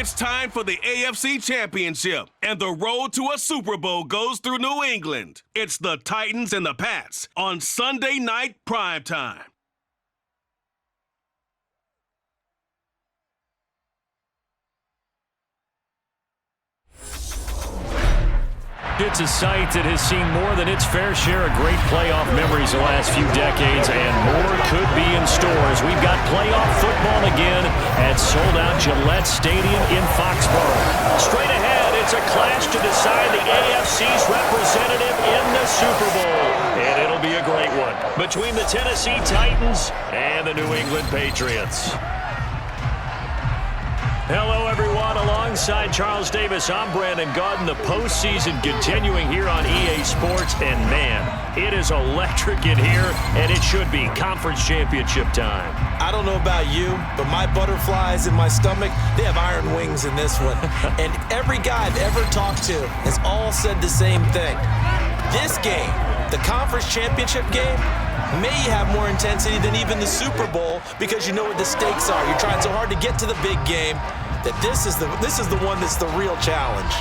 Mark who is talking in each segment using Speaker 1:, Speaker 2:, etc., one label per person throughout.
Speaker 1: It's time for the AFC Championship, and the road to a Super Bowl goes through New England. It's the Titans and the Pats on Sunday Night Primetime.
Speaker 2: It's a sight that has seen more than its fair share of great playoff memories the last few decades, and more could be in store as we've got playoff football again at sold-out Gillette Stadium in Foxborough. Straight ahead, it's a clash to decide the AFC's representative in the Super Bowl, and it'll be a great one between the Tennessee Titans and the New England Patriots. Hello, everyone. Alongside Charles Davis, I'm Brandon Gaudin. The postseason continuing here on EA Sports. And, man, it is electric in here, and it should be conference championship time.
Speaker 3: I don't know about you, but my butterflies in my stomach, they have iron wings in this one. And every guy I've ever talked to has all said the same thing. This game, the conference championship game, may have more intensity than even the Super Bowl because you know what the stakes are. You're trying so hard to get to the big game that this is the one that's the real challenge.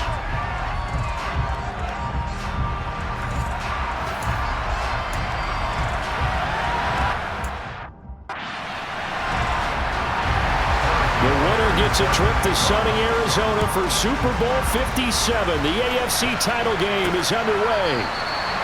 Speaker 2: The winner gets a trip to sunny Arizona for Super Bowl 57. The AFC title game is underway.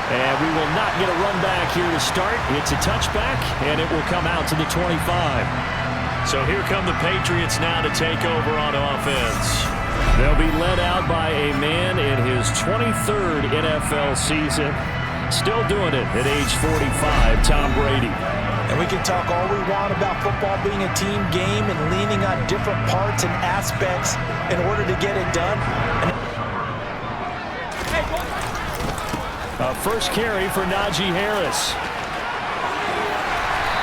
Speaker 2: And we will not get a run back here to start. It's a touchback, and it will come out to the 25. So here come the Patriots now to take over on offense. They'll be led out by a man in his 23rd NFL season. Still doing it at age 45, Tom Brady.
Speaker 3: And we can talk all we want about football being a team game and leaning on different parts and aspects in order to get it done.
Speaker 2: First carry for Najee Harris.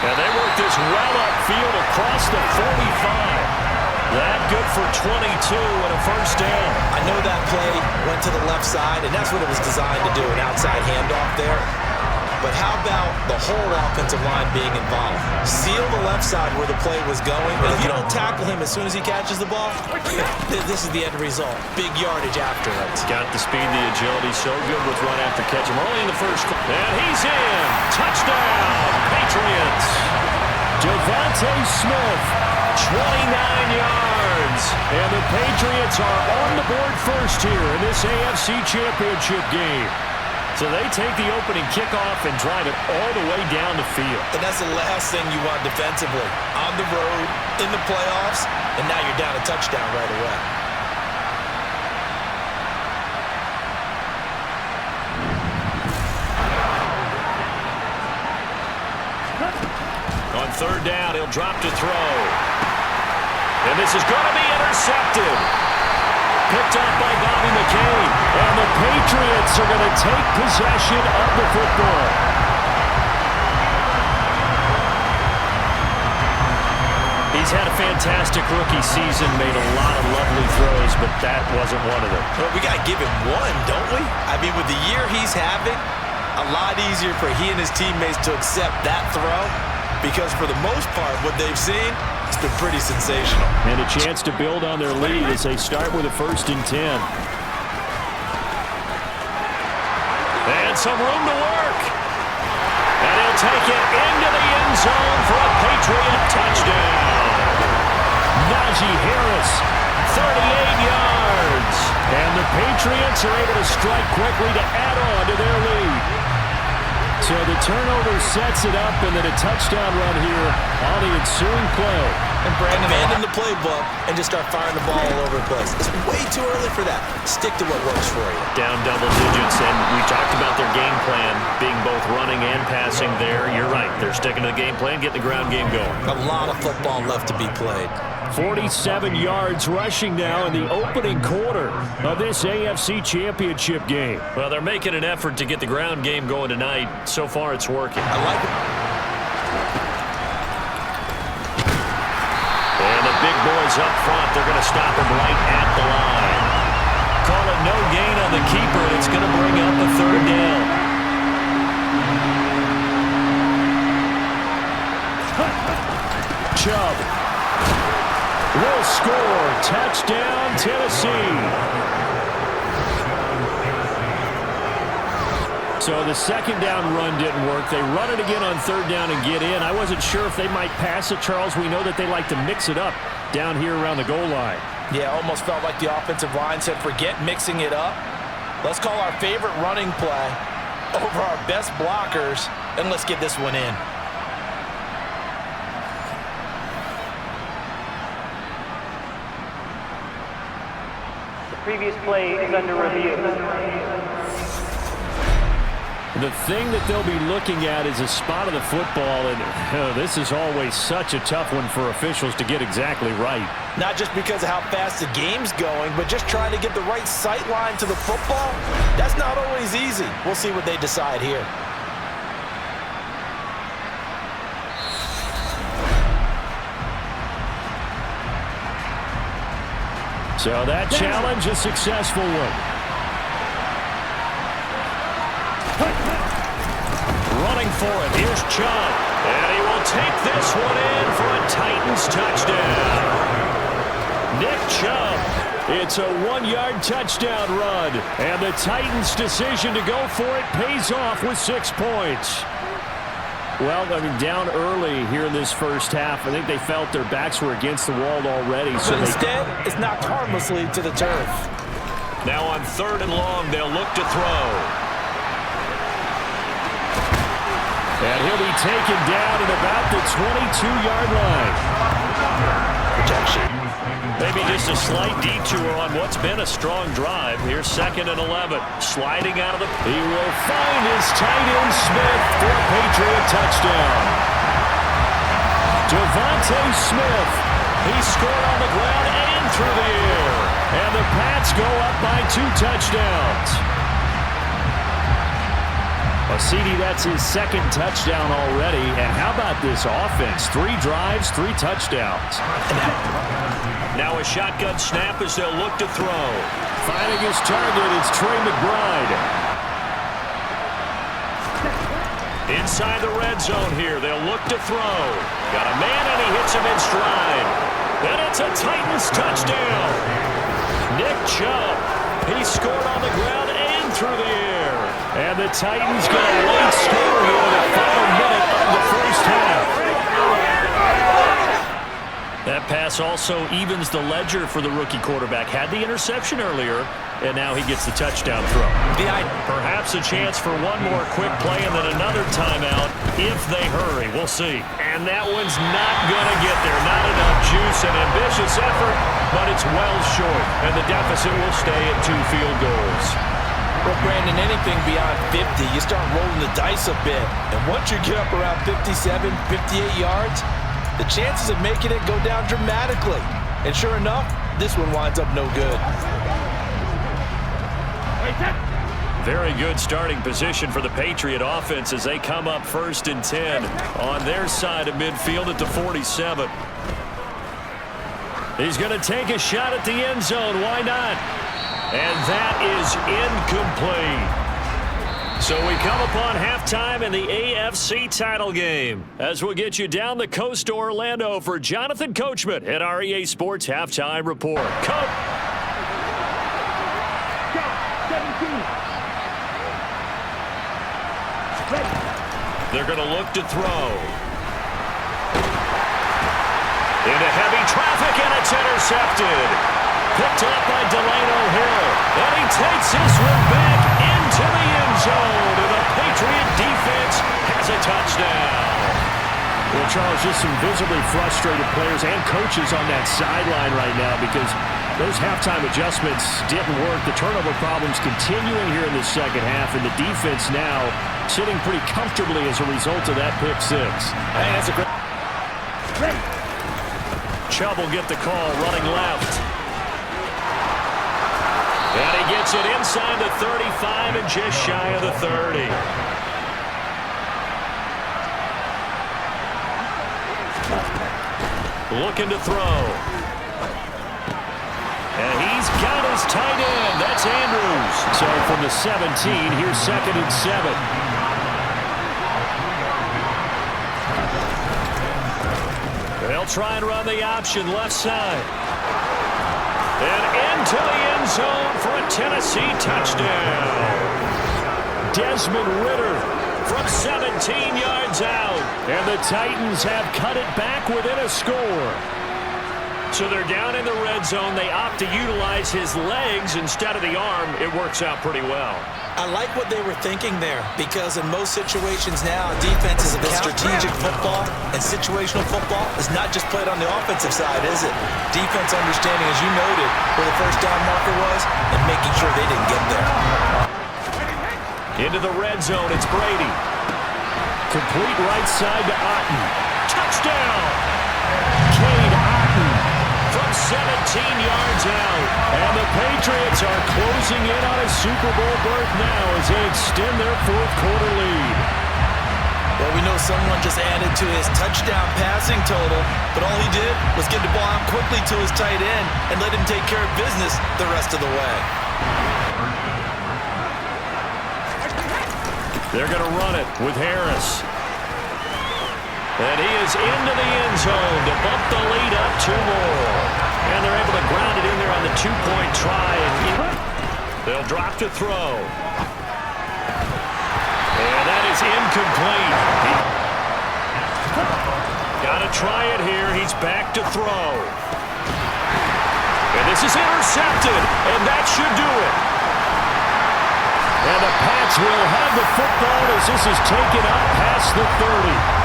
Speaker 2: And they work this well upfield across the 45. That good for 22 and a first down.
Speaker 3: I know that play went to the left side, and that's what it was designed to do, an outside handoff there. But how about the whole offensive line being involved? Seal the left side where the play was going, and if you don't tackle him as soon as he catches the ball, this is the end result. Big yardage after it.
Speaker 2: Got the speed, the agility, so good with run after catch. I'm only in the first. And he's in. Touchdown, Patriots. Devontae Smith, 29 yards. And the Patriots are on the board first here in this AFC Championship game. So they take the opening kickoff and drive it all the way down the field.
Speaker 3: And that's the last thing you want defensively. On the road, in the playoffs, and now you're down a touchdown right away.
Speaker 2: On third down, he'll drop to throw. And this is going to be intercepted. Picked up by Bobby McCain. And the Patriots are going to take possession of the football. He's had a fantastic rookie season, made a lot of lovely throws, but that wasn't one of them.
Speaker 3: Well, we got to give him one, don't we? I mean, with the year he's having, a lot easier for he and his teammates to accept that throw because for the most part, what they've seen, it's been pretty sensational.
Speaker 2: And a chance to build on their lead as they start with a 1st and 10. And some room to work. And he'll take it into the end zone for a Patriot touchdown. Najee Harris, 38 yards. And the Patriots are able to strike quickly to add on to their lead. So the turnover sets it up, and then a touchdown run here on the ensuing play.
Speaker 3: And Brandon, abandon the playbook and just start firing the ball all over the place. It's way too early for that. Stick to what works for you.
Speaker 2: Down double digits, and we talked about their game plan being both running and passing there. You're right. They're sticking to the game plan, getting the ground game going.
Speaker 3: A lot of football left to be played.
Speaker 2: 47 yards rushing now in the opening quarter of this AFC Championship game. Well, they're making an effort to get the ground game going tonight. So far, it's working.
Speaker 3: I like it.
Speaker 2: And the big boys up front, they're going to stop him right at the line. Call it no gain on the keeper, and it's going to bring up a 3rd down. Chubb will score. Touchdown, from Tennessee. So the second down run didn't work. They run it again on third down and get in. I wasn't sure if they might pass it, Charles. We know that they like to mix it up down here around the goal line.
Speaker 3: Yeah, almost felt like the offensive line said, forget mixing it up. Let's call our favorite running play over our best blockers, and let's get this one in.
Speaker 4: The previous play is under review.
Speaker 2: The thing that they'll be looking at is a spot of the football, and this is always such a tough one for officials to get exactly right.
Speaker 3: Not just because of how fast the game's going, but just trying to get the right sight line to the football. That's not always easy. We'll see what they decide here.
Speaker 2: So that challenge, a successful one. Running for it, here's Chubb. And he will take this one in for a Titans touchdown. Nick Chubb. It's a 1-yard touchdown run. And the Titans' decision to go for it pays off with 6 points. Well, I mean, down early here in this first half. I think they felt their backs were against the wall already. So
Speaker 3: instead, it's knocked harmlessly to the turf.
Speaker 2: Now on 3rd and long, they'll look to throw. And he'll be taken down at about the 22-yard line.
Speaker 3: Protection.
Speaker 2: Maybe just a slight detour on what's been a strong drive. Here's 2nd and 11. Sliding out of the... He will find his tight end Smith for a Patriot touchdown. Devontae Smith. He scored on the ground and through the air. And the Pats go up by 2 touchdowns. CD, that's his 2nd touchdown already. And how about this offense? 3 drives, 3 touchdowns. Now a shotgun snap as they'll look to throw. Finding his target, it's Trey McBride. Inside the red zone here, they'll look to throw. Got a man and he hits him in stride. And it's a Titans touchdown. Nick Chubb, he scored on the ground and through the air. And the Titans get a late score here in the final minute of the first half. That pass also evens the ledger for the rookie quarterback. Had the interception earlier, and now he gets the touchdown throw. Perhaps a chance for one more quick play and then another timeout if they hurry. We'll see. And that one's not going to get there. Not enough juice, an ambitious effort, but it's well short. And the deficit will stay at 2 field goals.
Speaker 3: Well, Brandon, anything beyond 50, you start rolling the dice a bit. And once you get up around 57, 58 yards, the chances of making it go down dramatically. And sure enough, this one winds up no good.
Speaker 2: Very good starting position for the Patriot offense as they come up 1st and 10 on their side of midfield at the 47. He's going to take a shot at the end zone. Why not? And that is incomplete. So we come upon halftime in the AFC title game as we'll get you down the coast to Orlando for Jonathan Coachman at our EA Sports Halftime Report. They're going to look to throw. Into heavy traffic, and it's intercepted. Picked up by Delano Hill. And he takes this one back into the end zone. And the Patriot defense has a touchdown. Well, Charles, just some visibly frustrated players and coaches on that sideline right now because those halftime adjustments didn't work. The turnover problems continuing here in the second half, and the defense now sitting pretty comfortably as a result of that pick 6.
Speaker 3: Hey, that's a great...
Speaker 2: Chubb will get the call running left. And he gets it inside the 35 and just shy of the 30. Looking to throw. And he's got his tight end. That's Andrews. So from the 17, here's 2nd and 7. They'll try and run the option left side. And into the end zone for a Tennessee touchdown. Desmond Ridder from 17 yards out. And the Titans have cut it back within a score. So they're down in the red zone. They opt to utilize his legs instead of the arm. It works out pretty well.
Speaker 3: I like what they were thinking there, because in most situations now, defense is about strategic football, and situational football is not just played on the offensive side, is it? Defense understanding, as you noted, where the first down marker was, and making sure they didn't get there.
Speaker 2: Into the red zone, it's Brady. Complete right side to Otten. Touchdown! Cade Otten from 17 yards out. And the Patriots are closing in on a Super Bowl berth now as they extend their fourth quarter lead.
Speaker 3: Well, we know someone just added to his touchdown passing total, but all he did was get the ball out quickly to his tight end and let him take care of business the rest of the way.
Speaker 2: They're going to run it with Harris. And he is into the end zone to bump the lead up 2 more. And they're able to ground it in there on the 2-point try. And they'll drop to throw. And that is incomplete. Got to try it here. He's back to throw. And this is intercepted. And that should do it. And the Pats will have the football as this is taken up past the 30.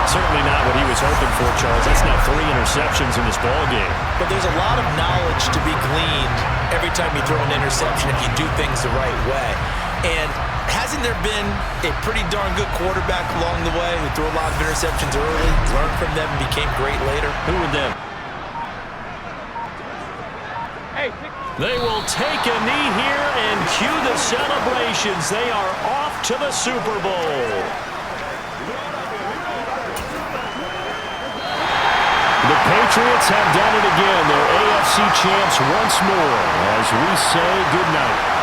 Speaker 2: Certainly not what he was hoping for, Charles. That's now 3 interceptions in this ball game.
Speaker 3: But there's a lot of knowledge to be gleaned every time you throw an interception if you do things the right way. And hasn't there been a pretty darn good quarterback along the way who threw a lot of interceptions early, learned from them, and became great later?
Speaker 2: Who would them? They will take a knee here and cue the celebrations. They are off to the Super Bowl. The Patriots have done it again. They're AFC champs once more as we say goodnight.